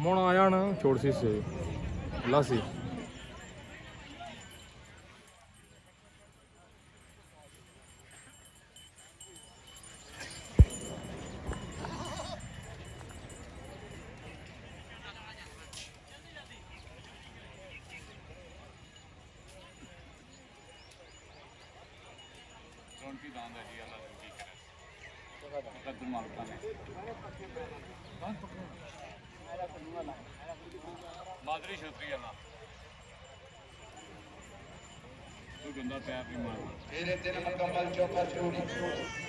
मोण आया ना छोड़ सी से लासी मादरी छतरी है ना तू गंदा पैर नहीं मारना तेरे दिन मुकम्मल चौका चोरी